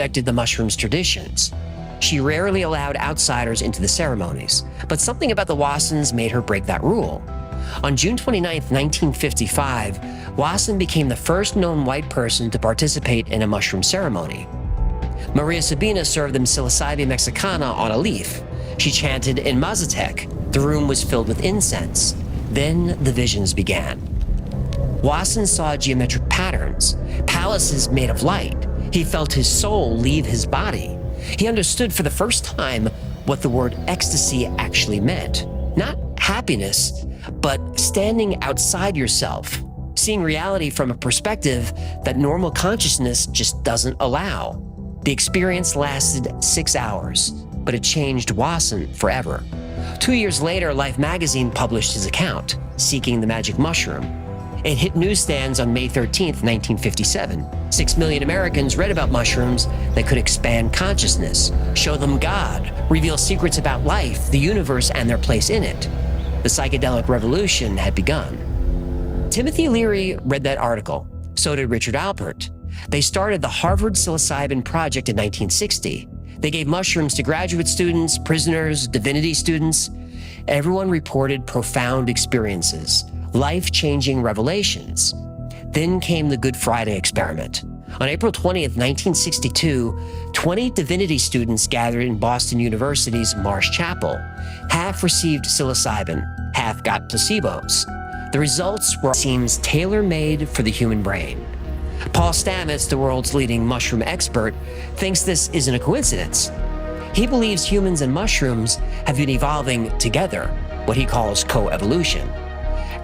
protected the mushrooms' traditions. She rarely allowed outsiders into the ceremonies, but something about the Wassons made her break that rule. On June 29, 1955, Wasson became the first known white person to participate in a mushroom ceremony. Maria Sabina served them Psilocybin mexicana on a leaf. She chanted in Mazatec. The room was filled with incense. Then the visions began. Wasson saw geometric patterns, palaces made of light. He felt his soul leave his body. He understood for the first time what the word ecstasy actually meant. Not happiness, but standing outside yourself, seeing reality from a perspective that normal consciousness just doesn't allow. The experience lasted 6 hours, but it changed Wasson forever. 2 years later, Life magazine published his account, Seeking the Magic Mushroom. It hit newsstands on May 13, 1957. 6 million Americans read about mushrooms that could expand consciousness, show them God, reveal secrets about life, the universe, and their place in it. The psychedelic revolution had begun. Timothy Leary read that article. So did Richard Alpert. They started the Harvard Psilocybin Project in 1960. They gave mushrooms to graduate students, prisoners, divinity students. Everyone reported profound experiences, life-changing revelations. Then came the Good Friday experiment. On April 20th, 1962, 20 divinity students gathered in Boston University's Marsh Chapel. Half received psilocybin, half got placebos. The results were, seems, tailor-made for the human brain. Paul Stamets, the world's leading mushroom expert, thinks this isn't a coincidence. He believes humans and mushrooms have been evolving together, what he calls co-evolution.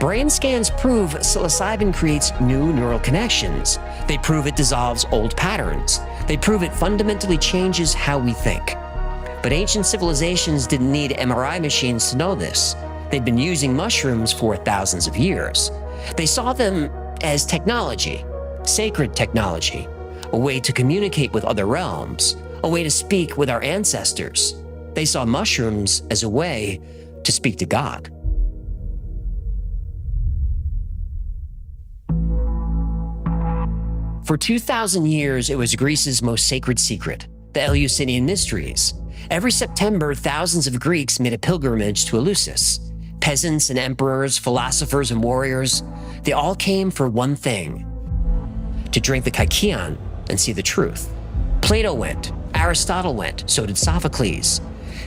Brain scans prove psilocybin creates new neural connections. They prove it dissolves old patterns. They prove it fundamentally changes how we think. But ancient civilizations didn't need MRI machines to know this. They'd been using mushrooms for thousands of years. They saw them as technology, sacred technology, a way to communicate with other realms, a way to speak with our ancestors. They saw mushrooms as a way to speak to God. For 2,000 years, it was Greece's most sacred secret, the Eleusinian Mysteries. Every September, thousands of Greeks made a pilgrimage to Eleusis. Peasants and emperors, philosophers and warriors, they all came for one thing: to drink the kykeon and see the truth. Plato went, Aristotle went, so did Sophocles.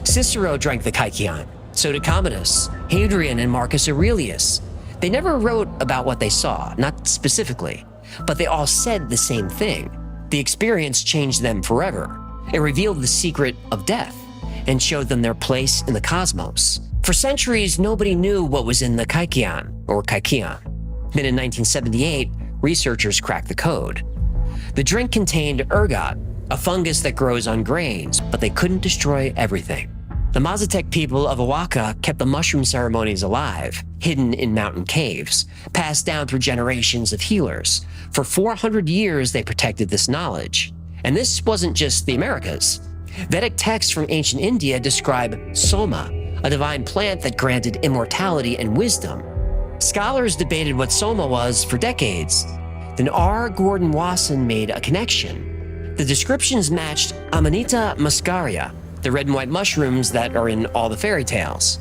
Cicero drank the kykeon, so did Commodus, Hadrian, and Marcus Aurelius. They never wrote about what they saw, not specifically, but they all said the same thing. The experience changed them forever. It revealed the secret of death and showed them their place in the cosmos. For centuries, nobody knew what was in the kykeon, or kykeon. Then in 1978, researchers cracked the code. The drink contained ergot, a fungus that grows on grains, but they couldn't destroy everything. The Mazatec people of Oaxaca kept the mushroom ceremonies alive, hidden in mountain caves, passed down through generations of healers. For 400 years, they protected this knowledge. And this wasn't just the Americas. Vedic texts from ancient India describe soma, a divine plant that granted immortality and wisdom. Scholars debated what soma was for decades. Then R. Gordon Wasson made a connection. The descriptions matched Amanita muscaria, the red and white mushrooms that are in all the fairy tales.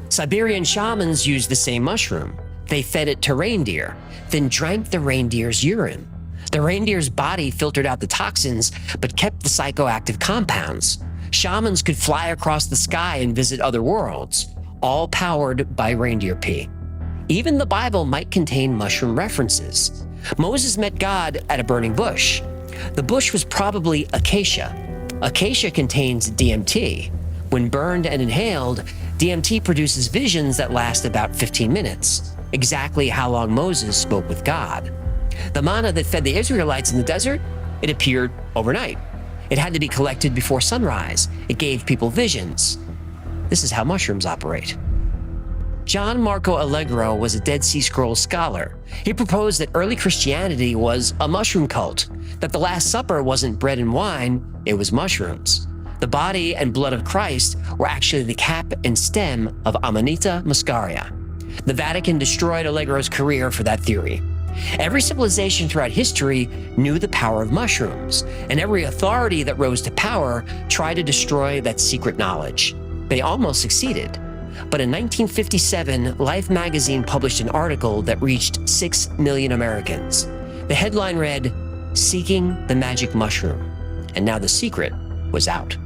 Siberian shamans used the same mushroom. They fed it to reindeer, then drank the reindeer's urine. The reindeer's body filtered out the toxins, but kept the psychoactive compounds. Shamans could fly across the sky and visit other worlds, all powered by reindeer pee. Even the Bible might contain mushroom references. Moses met God at a burning bush. The bush was probably acacia. Acacia contains DMT. When burned and inhaled, DMT produces visions that last about 15 minutes, exactly how long Moses spoke with God. The manna that fed the Israelites in the desert, it appeared overnight. It had to be collected before sunrise. It gave people visions. This is how mushrooms operate. John Marco Allegro was a Dead Sea Scrolls scholar. He proposed that early Christianity was a mushroom cult, that the Last Supper wasn't bread and wine, it was mushrooms. The body and blood of Christ were actually the cap and stem of Amanita muscaria. The Vatican destroyed Allegro's career for that theory. Every civilization throughout history knew the power of mushrooms, and every authority that rose to power tried to destroy that secret knowledge. They almost succeeded. But in 1957, Life magazine published an article that reached 6 million Americans. The headline read, "Seeking the Magic Mushroom." And now the secret was out.